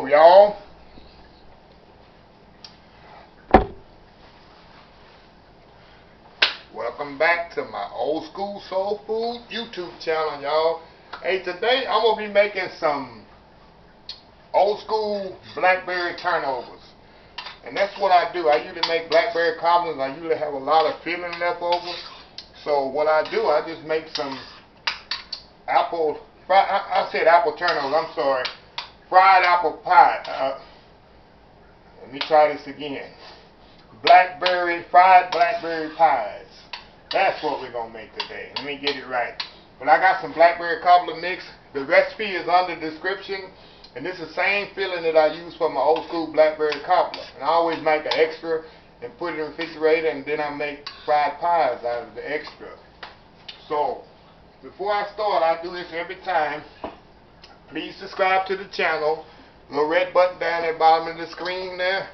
y'all. Welcome back to my Old School Soul Food YouTube channel, y'all. Hey, today I'm going to be making some old school blackberry turnovers. And that's what I do. I usually make blackberry cobblers. I usually have a lot of filling left over. So what I do, I just make some apple, I said apple turnovers, I'm sorry. Fried apple pie. Let me try this again. Fried blackberry pies. That's what we're going to make today. Let me get it right. But I got some blackberry cobbler mix. The recipe is under the description. And this is the same filling that I use for my old school blackberry cobbler. And I always make an extra and put it in the refrigerator, and then I make fried pies out of the extra. So, before I start, I do this every time. Please subscribe to the channel. Little red button down at the bottom of the screen there.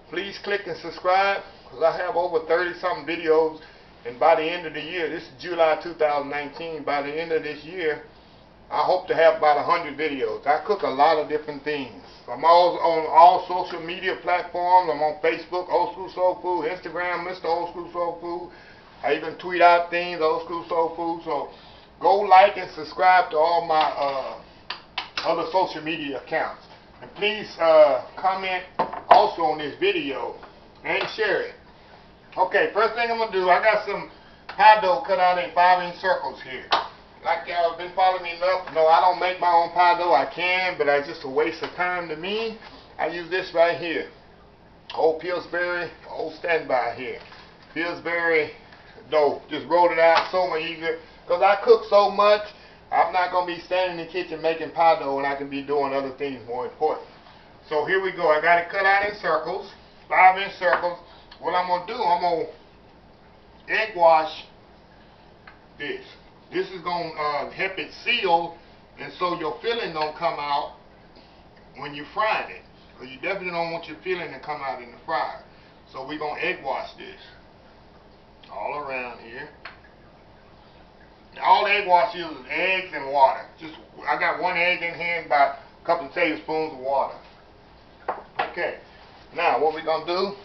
Please click and subscribe, because I have over 30-something videos. And by the end of the year, this is July 2019, by the end of this year, I hope to have about 100 videos. I cook a lot of different things. I'm on all social media platforms. I'm on Facebook, Old School Soul Food, Instagram, Mr. Old School Soul Food. I even tweet out things, Old School Soul Food. So go like and subscribe to all my other social media accounts. And please comment also on this video and share it. Okay, first thing I'm going to do, I got some pie dough cut out in 5-inch circles here. Like y'all have been following me enough, no, I don't make my own pie dough. I can, but it's just a waste of time to me. I use this right here. Old Pillsbury, old standby here. Pillsbury dough. Just roll it out so much easier. Because I cook so much, I'm not going to be standing in the kitchen making pie dough when I can be doing other things more important. So here we go. I got it cut out in circles, 5-inch circles. What I'm going to do, I'm going to egg wash this. This is going to help it seal, and so your filling don't come out when you fry it. Because you definitely don't want your filling to come out in the fryer. So we're going to egg wash this all around here. Now, all egg wash is eggs and water. I got 1 egg in here and about a couple of tablespoons of water. Okay, now what we're going to do,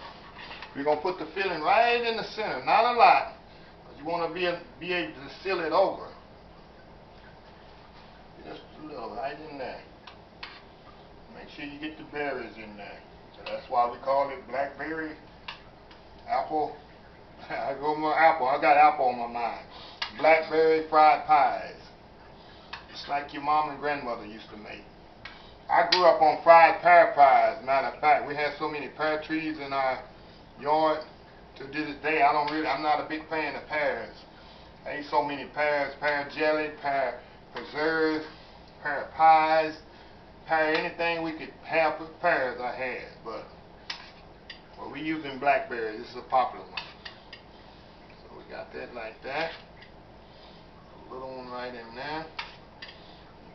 we're going to put the filling right in the center, not a lot, because you want to be able to seal it over. Just a little right in there. Make sure you get the berries in there. So that's why we call it blackberry, apple. I go more apple. I got apple on my mind. Blackberry fried pies. Just like your mom and grandmother used to make. I grew up on fried pear pies. Matter of fact, we had so many pear trees in our yard. To this day, I'm not a big fan of pears. I eat so many pears, pear jelly, pear preserves, pear pies, pear anything we could have with pears I had. But we using blackberries. This is a popular one. So we got that like that. A little one right in there.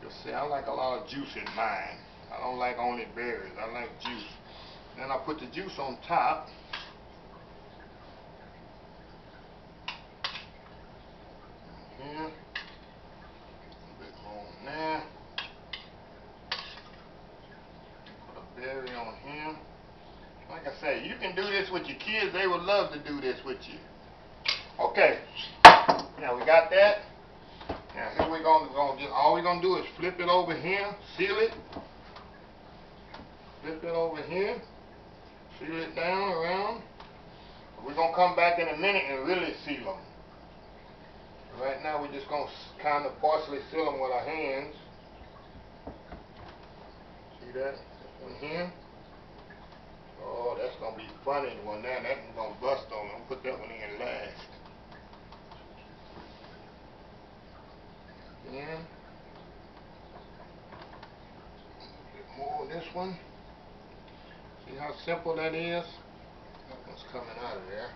You can see I like a lot of juice in mine. I don't like only berries. I like juice. Then I put the juice on top. Here. A bit more on there. Put a berry on here. Like I say, you can do this with your kids. They would love to do this with you. Okay. Now we got that. Now here we're going to all we're going to do is flip it over here, seal it. Flip it over here. Seal it down around. We're going to come back in a minute and really seal them. Right now we're just going to kind of partially seal them with our hands. See that? This one here. Oh, that's going to be funny one there. That's going to bust on me. I'm going to put that one in last. Again. A bit more on this one. See how simple that is? That one's coming out of there.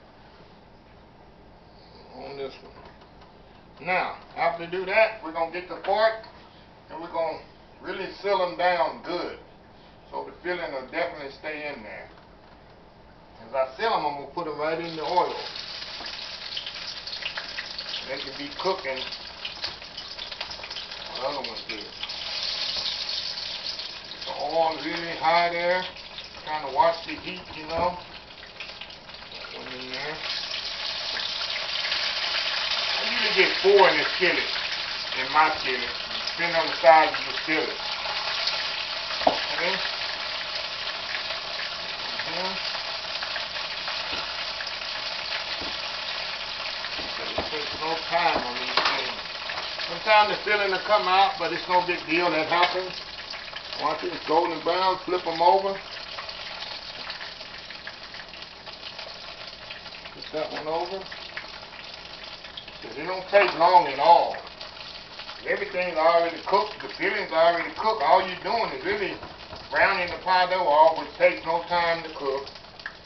On this one. Now, after we do that, we're going to get the fork and we're going to really seal them down good. So the filling will definitely stay in there. As I seal them, I'm going to put them right in the oil. They can be cooking. The other ones did. The oil really high there. Trying to watch the heat, you know. That one in there. I usually get 4 in this skillet, in my skillet, depending on the size of the skillet. Okay. It takes no time on these things. Sometimes the filling will come out, but it's no big deal. That happens. Once it's golden brown, flip them over. Put that one over. It don't take long at all. Everything's already cooked. The filling's already cooked. All you're doing is really browning the pie dough off, which takes no time to cook.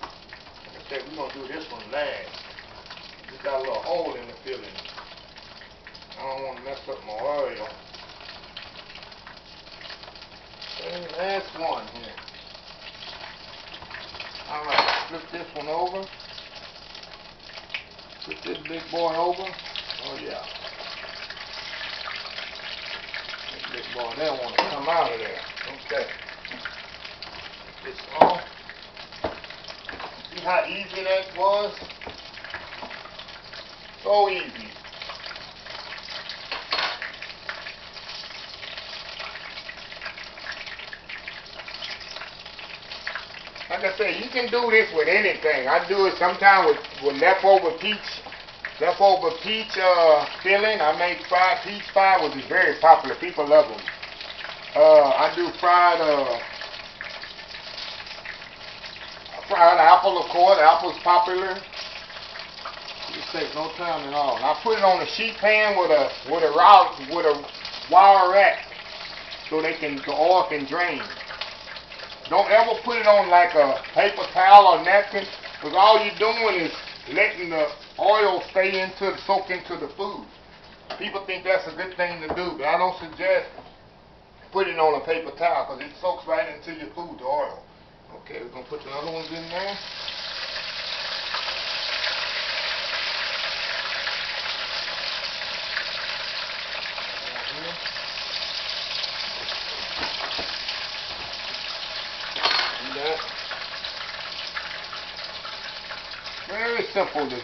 Like I said, we're going to do this one last. It's got a little hole in the filling. I don't want to mess up my oil. Okay, last one here. Alright, flip this one over. Flip this big boy over. Oh yeah. This big boy there want to come out of there. Okay. This off. See how easy that was? So easy. Like I said, you can do this with anything. I do it sometimes with leftover peach filling. I make fried peach pie, which is very popular. People love them. I do fried apple, of course. Apple's popular. It takes no time at all. And I put it on a sheet pan with a wire rack so the oil can drain. Don't ever put it on like a paper towel or napkin, because all you're doing is letting the oil soak into the food. People think that's a good thing to do, but I don't suggest putting it on a paper towel because it soaks right into your food, the oil. Okay, we're going to put the other ones in there. Very simple this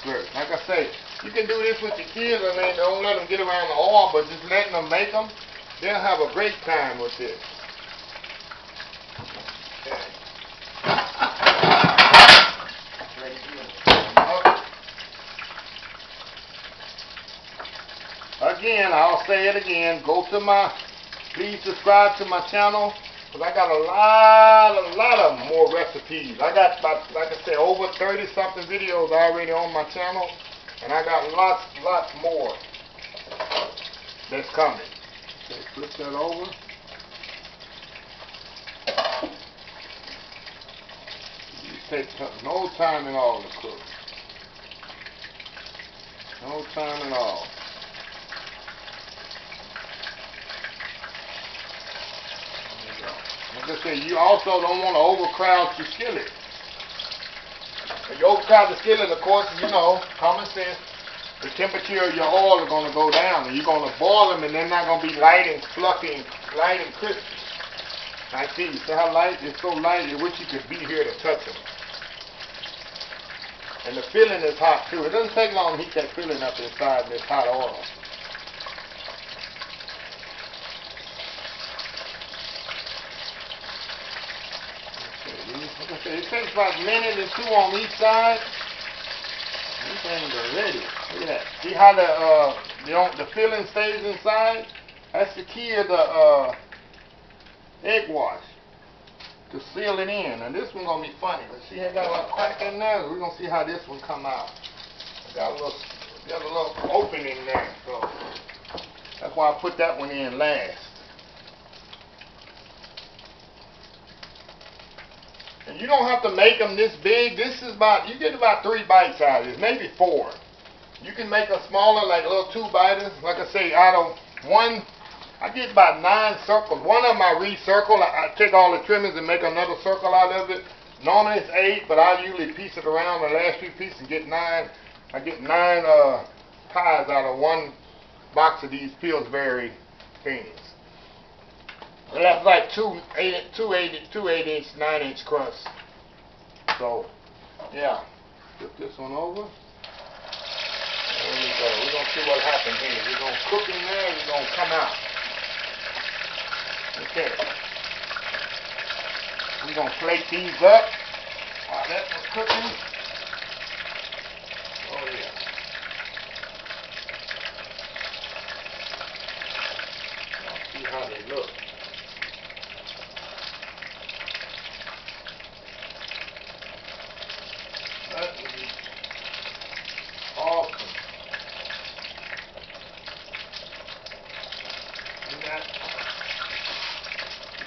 slurry. Like I say, you can do this with your kids. I mean, don't let them get around the oil, but just letting them make them, they'll have a great time with this. Again, I'll say it again. Please subscribe to my channel. Because I got a lot of more recipes. I got about, like I said, over 30 something videos already on my channel. And I got lots more that's coming. Okay, flip that over. It takes no time at all to cook. No time at all. Like I said, you also don't want to overcrowd your skillet. If you overcrowd the skillet, of course, you know, common sense, the temperature of your oil is going to go down, and you're going to boil them, and they're not going to be light and fluffy, light and crispy. I see, you see how light? It's so light, I wish you could be here to touch them. And the filling is hot, too. It doesn't take long to heat that filling up inside this hot oil. Like I said, it takes about a minute or two on each side. These things are ready. Look at that. See how the filling stays inside? That's the key of the egg wash, to seal it in. And this one's gonna be funny. But see, I got a little crack in there. We're gonna see how this one come out. Got a little opening there, so that's why I put that one in last. And you don't have to make them this big. This is you get about 3 bite sizes, maybe 4. You can make a smaller, like little 2-biters. Like I say, out of one, I get about 9 circles. One of them I recircle. I take all the trimmings and make another circle out of it. Normally it's 8, but I usually piece it around the last few pieces and get 9. I get 9 pies out of one box of these Pillsbury things. Well, that's like two 8-inch, 9-inch crusts. So, yeah. Flip this one over. There we go. We're going to see what happens here. We're going to cook in there. We're going to come out. Okay. We're going to plate these up while that was cooking. Oh, yeah. Let's see how they look. That would be awesome. See that?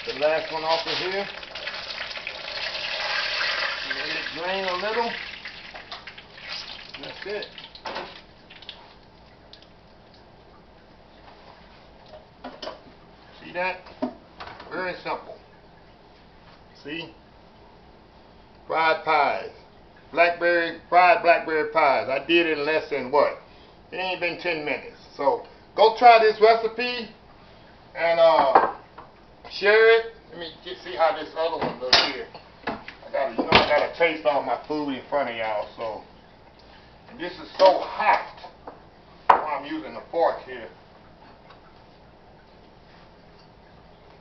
Get the last one off of here. Let it drain a little. That's it. See that? Very simple. See? Fried pies. Fried blackberry pies. I did it in less than what? It ain't been 10 minutes. So go try this recipe and share it. Let me see how this other one looks here. I gotta taste all my food in front of y'all. So, and this is so hot. I'm using a fork here.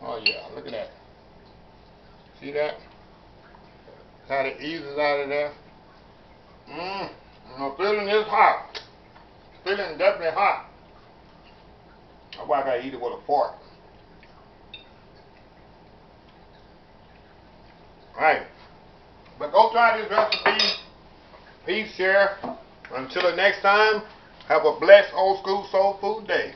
Oh yeah, look at that. See that? How it eases out of there. The filling is hot. Filling definitely hot. That's why I gotta eat it with a fork. Alright. But go try this recipe. Peace, share. Until the next time, have a blessed old school soul food day.